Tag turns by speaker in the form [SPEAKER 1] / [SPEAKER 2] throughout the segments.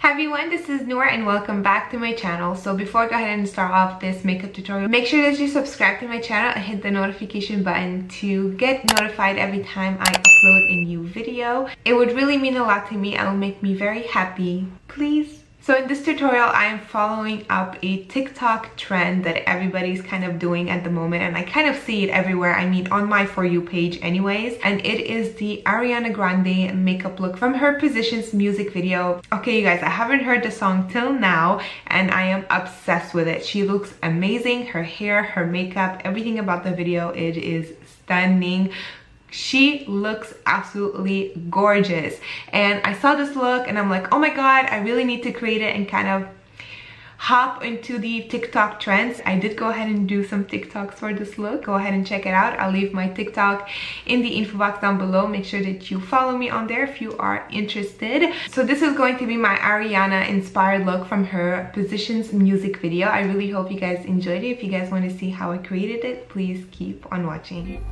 [SPEAKER 1] Hi everyone, this is Noor and welcome back to my channel. So before I go ahead and start off this makeup tutorial, make sure that you subscribe to my channel and hit the notification button to get notified every time I upload a new video. It would really mean a lot to me and will make me very happy. Please. So in this tutorial, I am following up a TikTok trend that everybody's kind of doing at the moment, and I kind of see it everywhere. I mean, on my For You page anyways, and it is the Ariana Grande makeup look from her Positions music video. Okay, you guys, I haven't heard the song till now, and I am obsessed with it. She looks amazing. Her hair, her makeup, everything about the video, it is stunning. She looks absolutely gorgeous, and I saw this look and I'm like, oh my god, I really need to create it and kind of hop into the TikTok trends. I did go ahead and do some TikToks for this look. Go ahead and check it out. I'll leave my TikTok in the info box down below. Make sure that you follow me on there if you are interested. So this is going to be my Ariana inspired look from her Positions music video. I really hope you guys enjoyed it. If you guys want to see how I created it, please keep on watching.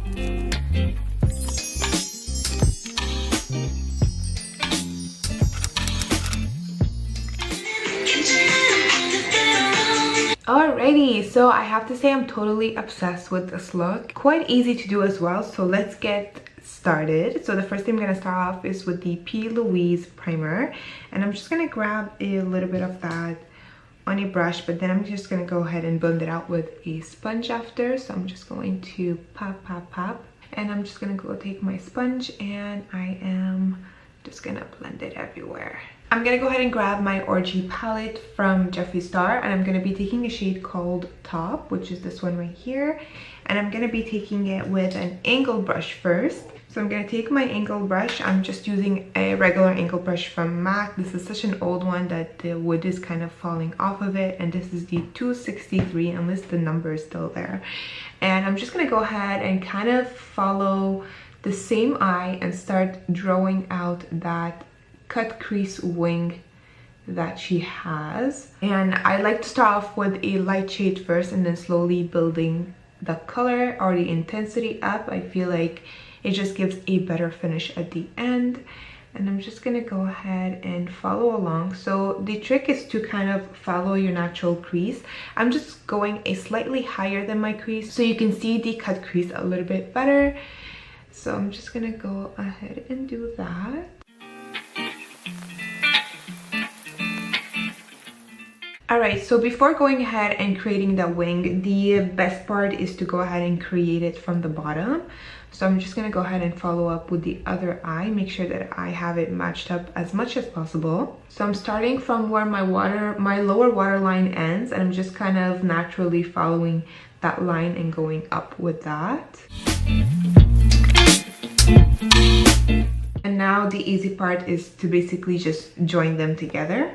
[SPEAKER 1] Alrighty, so I have to say I'm totally obsessed with this look. Quite easy to do as well, so let's get started. So the first thing I'm going to start off is with the PLouise primer, and I'm just going to grab a little bit of that on a brush, but then I'm just going to go ahead and blend it out with a sponge after. So I'm just going to pop, and I'm just going to go take my sponge and I am just going to blend it everywhere. I'm going to go ahead and grab my Orgy palette from Jeffree Star, and I'm going to be taking a shade called Top, which is this one right here. And I'm going to be taking it with an angled brush first. So I'm going to take my angled brush. I'm just using a regular angled brush from MAC. This is such an old one that the wood is kind of falling off of it. And this is the 263, unless the number is still there. And I'm just going to go ahead and kind of follow the same eye and start drawing out that cut crease wing that she has. And I like to start off with a light shade first and then slowly building the color or the intensity up. I feel like it just gives a better finish at the end. And I'm just gonna go ahead and follow along. So the trick is to kind of follow your natural crease. I'm just going a slightly higher than my crease so you can see the cut crease a little bit better. So I'm just gonna go ahead and do that. Alright, so before going ahead and creating the wing, the best part is to go ahead and create it from the bottom. So I'm just going to go ahead and follow up with the other eye. Make sure that I have it matched up as much as possible. So I'm starting from where my lower waterline ends, and I'm just kind of naturally following that line and going up with that. And now the easy part is to basically just join them together.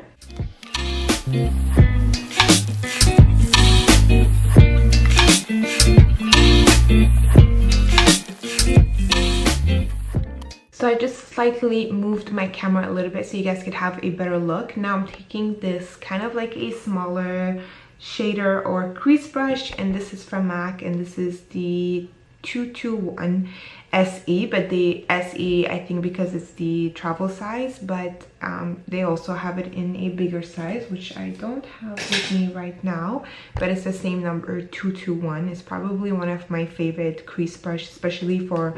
[SPEAKER 1] So I just slightly moved my camera a little bit so you guys could have a better look. Now I'm taking this kind of like a smaller shader or crease brush, and this is from MAC, and this is the 221 SE, but the SE, I think because it's the travel size, but they also have it in a bigger size, which I don't have with me right now, but it's the same number, 221. It's probably one of my favorite crease brush, especially for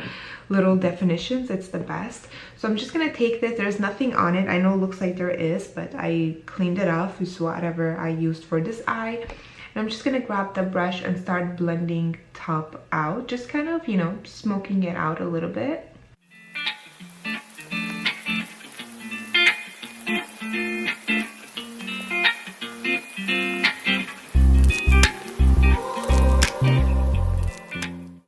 [SPEAKER 1] little definitions. It's the best. So I'm just gonna take this. There's nothing on it. I know it looks like there is, but I cleaned it off with whatever I used for this eye. And I'm just gonna grab the brush and start blending Top out, just kind of, you know, smoking it out a little bit.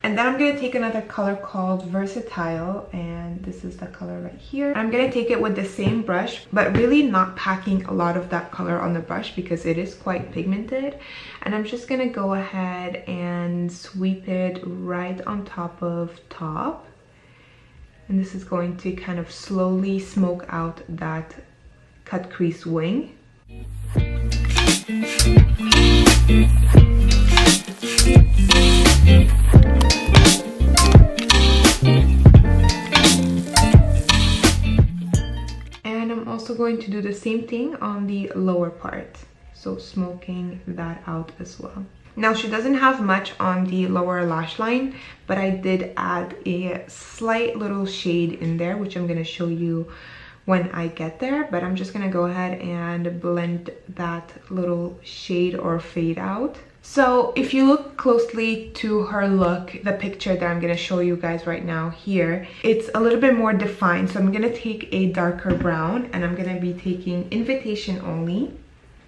[SPEAKER 1] And then I'm going to take another color called Versatile, and this is the color right here. I'm going to take it with the same brush, but really not packing a lot of that color on the brush because it is quite pigmented. And I'm just going to go ahead and sweep it right on top of Top. And this is going to kind of slowly smoke out that cut crease wing. going to do the same thing on the lower part, so smoking that out as well. Now she doesn't have much on the lower lash line, but I did add a slight little shade in there, which I'm going to show you when I get there. But I'm just going to go ahead and blend that little shade or fade out. So if you look closely to her look, the picture that I'm going to show you guys right now here, it's a little bit more defined. So I'm going to take a darker brown, and I'm going to be taking Invitation Only,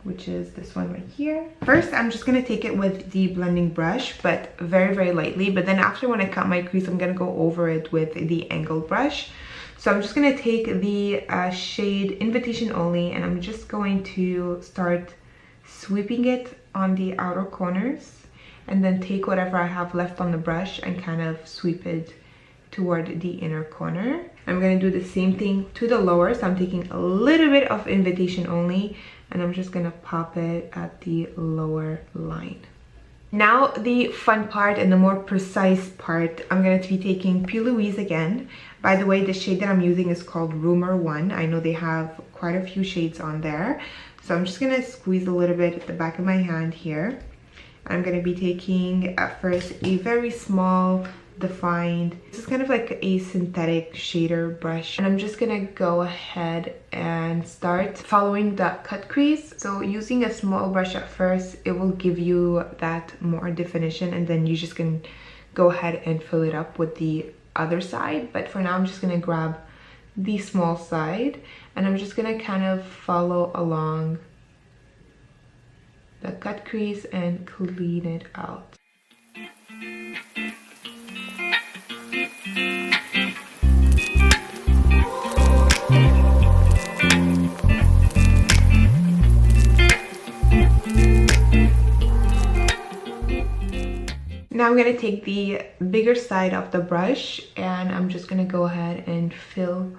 [SPEAKER 1] which is this one right here. First, I'm just gonna take it with the blending brush, but very, very lightly. But then after, when I cut my crease, I'm gonna go over it with the angled brush. So I'm just gonna take the shade Invitation Only, and I'm just going to start sweeping it on the outer corners, and then take whatever I have left on the brush and kind of sweep it toward the inner corner. I'm gonna do the same thing to the lower. So I'm taking a little bit of Invitation Only, and I'm just gonna pop it at the lower line. Now the fun part and the more precise part, I'm going to be taking PLouise again. By the way, the shade that I'm using is called Rumour 1. I know they have quite a few shades on there. So I'm just going to squeeze a little bit at the back of my hand here. I'm going to be taking at first a very small defined, this is kind of like a synthetic shader brush, and I'm just gonna go ahead and start following the cut crease. So using a small brush at first, it will give you that more definition, and then you just can go ahead and fill it up with the other side. But for now, I'm just gonna grab the small side, and I'm just gonna kind of follow along the cut crease and clean it out. Now I'm going to take the bigger side of the brush, and I'm just going to go ahead and fill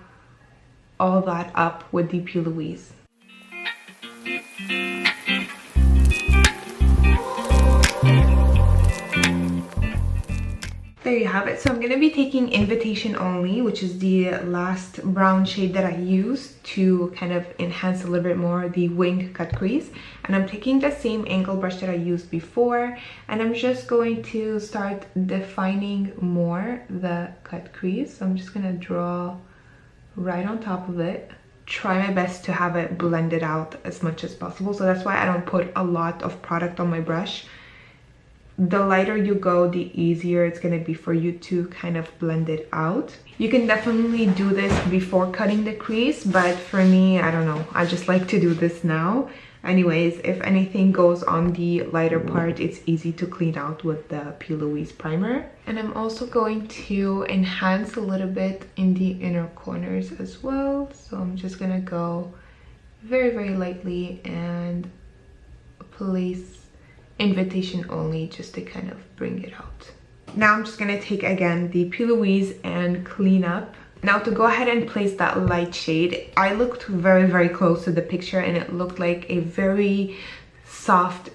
[SPEAKER 1] all that up with the PLouise. There you have it. So I'm going to be taking Invitation Only, which is the last brown shade that I used to kind of enhance a little bit more the wing cut crease. And I'm taking the same angle brush that I used before, and I'm just going to start defining more the cut crease. So I'm just going to draw right on top of it. Try my best to have it blended out as much as possible. So that's why I don't put a lot of product on my brush. The lighter you go, the easier it's going to be for you to kind of blend it out. You can definitely do this before cutting the crease, but for me, I don't know, I just like to do this now. Anyways, if anything goes on the lighter part, it's easy to clean out with the PLouise primer. And I'm also going to enhance a little bit in the inner corners as well. So I'm just going to go very, very lightly and place Invitation Only just to kind of bring it out. Now I'm just going to take again the PLouise and clean up. Now to go ahead and place that light shade, I looked very, very close to the picture, and it looked like a very soft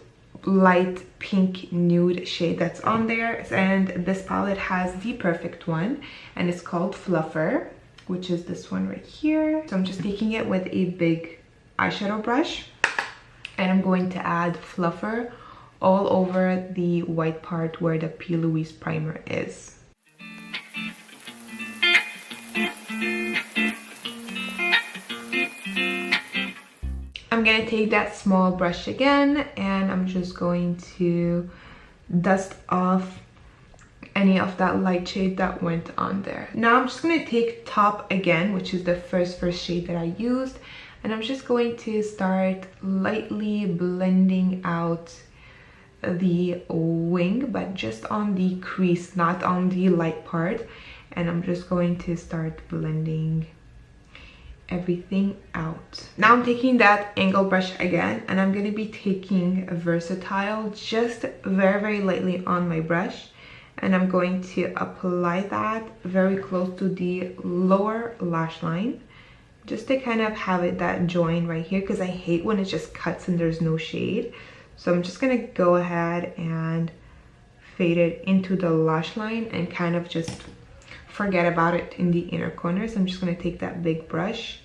[SPEAKER 1] light pink nude shade that's on there. And this palette has the perfect one, and it's called Fluffer, which is this one right here. So I'm just taking it with a big eyeshadow brush, and I'm going to add Fluffer all over the white part where the PLouise primer is. I'm gonna take that small brush again, and I'm just going to dust off any of that light shade that went on there. Now I'm just gonna take Top again, which is the first shade that I used, and I'm just going to start lightly blending out the wing, but just on the crease, not on the light part. And I'm just going to start blending everything out. Now I'm taking that angle brush again, and I'm going to be taking a Versatile just very, very lightly on my brush, and I'm going to apply that very close to the lower lash line, just to kind of have it that join right here, because I hate when it just cuts and there's no shade. So I'm just gonna go ahead and fade it into the lash line and kind of just forget about it in the inner corners. I'm just gonna take that big brush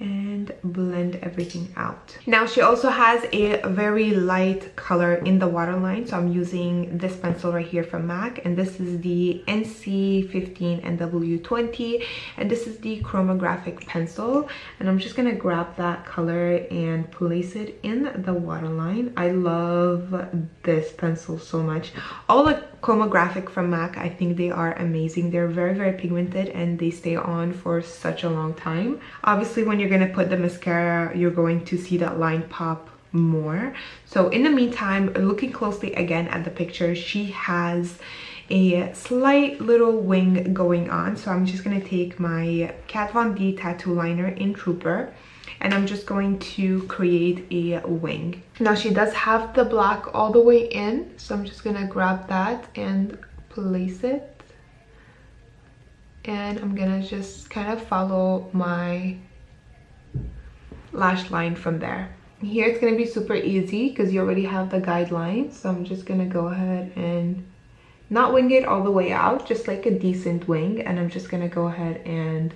[SPEAKER 1] and blend everything out. Now she also has a very light color in the waterline, so I'm using this pencil right here from MAC, and this is the NC15 NW20, and this is the chromographic pencil, and I'm just gonna grab that color and place it in the waterline. I love this pencil so much. All the chromographic from MAC, I think they are amazing. They're very pigmented and they stay on for such a long time. Obviously when you're gonna put the mascara, you're going to see that line pop more. So in the meantime, looking closely again at the picture, she has a slight little wing going on. So I'm just gonna take my Kat Von D tattoo liner in Trooper, and I'm just going to create a wing. Now she does have the black all the way in, so I'm just gonna grab that and place it, and I'm gonna just kind of follow my lash line from there. Here it's gonna be super easy because you already have the guidelines, so I'm just gonna go ahead and not wing it all the way out, just like a decent wing, and I'm just gonna go ahead and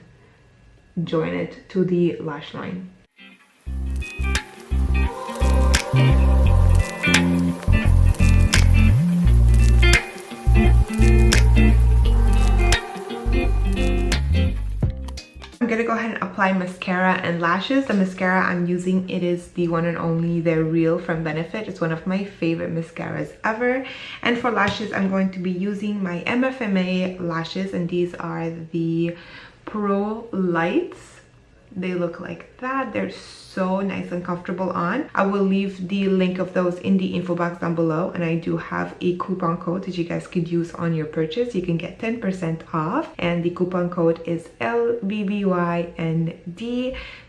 [SPEAKER 1] join it to the lash line. I'm gonna go ahead and apply mascara and lashes. The mascara I'm using, it is the one and only They're Real from Benefit. It's one of my favorite mascaras ever. And for lashes, I'm going to be using my MFMA lashes, and these are the Pro Lights. They look like that. They're so nice and comfortable on. I will leave the link of those in the info box down below, and I do have a coupon code that you guys could use on your purchase. You can get 10% off, and the coupon code is LBBYND.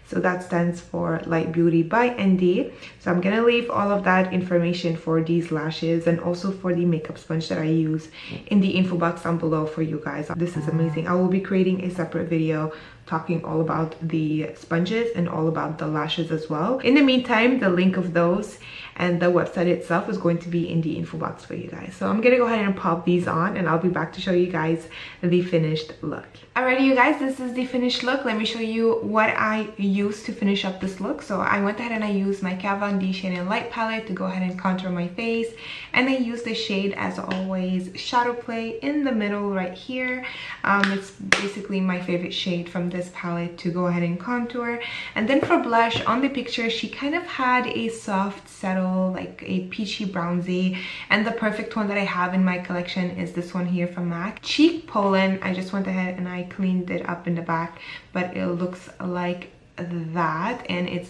[SPEAKER 1] So that stands for Light Beauty by ND. So I'm gonna leave all of that information for these lashes and also for the makeup sponge that I use in the info box down below for you guys. This is amazing. I will be creating a separate video talking all about the sponges and all about the lashes as well. In the meantime, the link of those and the website itself is going to be in the info box for you guys. So I'm gonna go ahead and pop these on, and I'll be back to show you guys the finished look. Alrighty, you guys, this is the finished look. Let me show you what I used to finish up this look. So I went ahead and I used my Kat Von D Shade and Light palette to go ahead and contour my face, and I used the shade, as always, Shadow Play in the middle right here. It's basically my favorite shade from this palette to go ahead and contour. And then for blush, on the picture she kind of had a soft settle, like a peachy brownsy, and the perfect one that I have in my collection is this one here from MAC, Cheek Pollen. I just went ahead and I cleaned it up in the back, but it looks like that, and it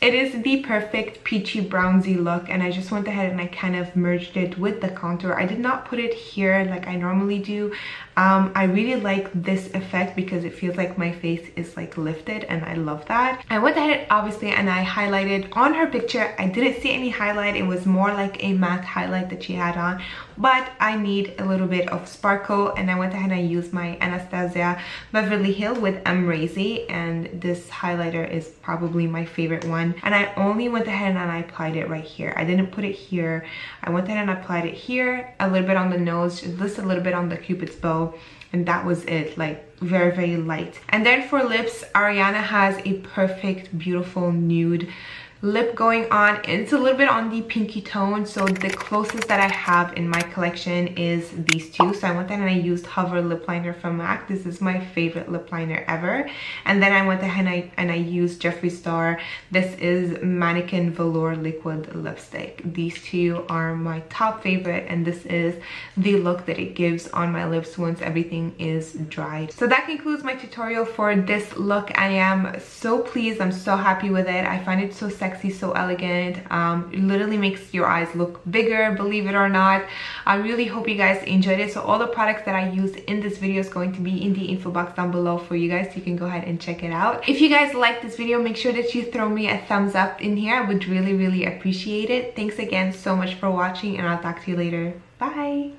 [SPEAKER 1] is the perfect peachy brownsy look, and I just went ahead and I kind of merged it with the contour. I did not put it here like I normally do. I really like this effect because it feels like my face is like lifted, and I love that. I went ahead obviously and I highlighted on her picture. I didn't see any highlight. It was more like a matte highlight that she had on, but I need a little bit of sparkle, and I went ahead and I used my Anastasia Beverly Hills with Amrezy, and this highlighter is probably my favorite one, and I only went ahead and I applied it right here. I didn't put it here. I went ahead and applied it here, a little bit on the nose, just a little bit on the Cupid's bow, and that was it. Like very light. And then for lips, Ariana has a perfect beautiful nude lip going on. It's a little bit on the pinky tone, so the closest that I have in my collection is these two. So I went ahead and I used Hover lip liner from MAC. This is my favorite lip liner ever. And then I went ahead and I used Jeffree Star. This is Mannequin Velour liquid lipstick. These two are my top favorite, and this is the look that it gives on my lips once everything is dried. So that concludes my tutorial for this look. I am so pleased. I'm so happy with it. I find it so sexy, so elegant. It literally makes your eyes look bigger, believe it or not. I really hope you guys enjoyed it. So all the products that I used in this video is going to be in the info box down below for you guys, so you can go ahead and check it out. If you guys like this video, make sure that you throw me a thumbs up in here. I would really appreciate it. Thanks again so much for watching, and I'll talk to you later. Bye.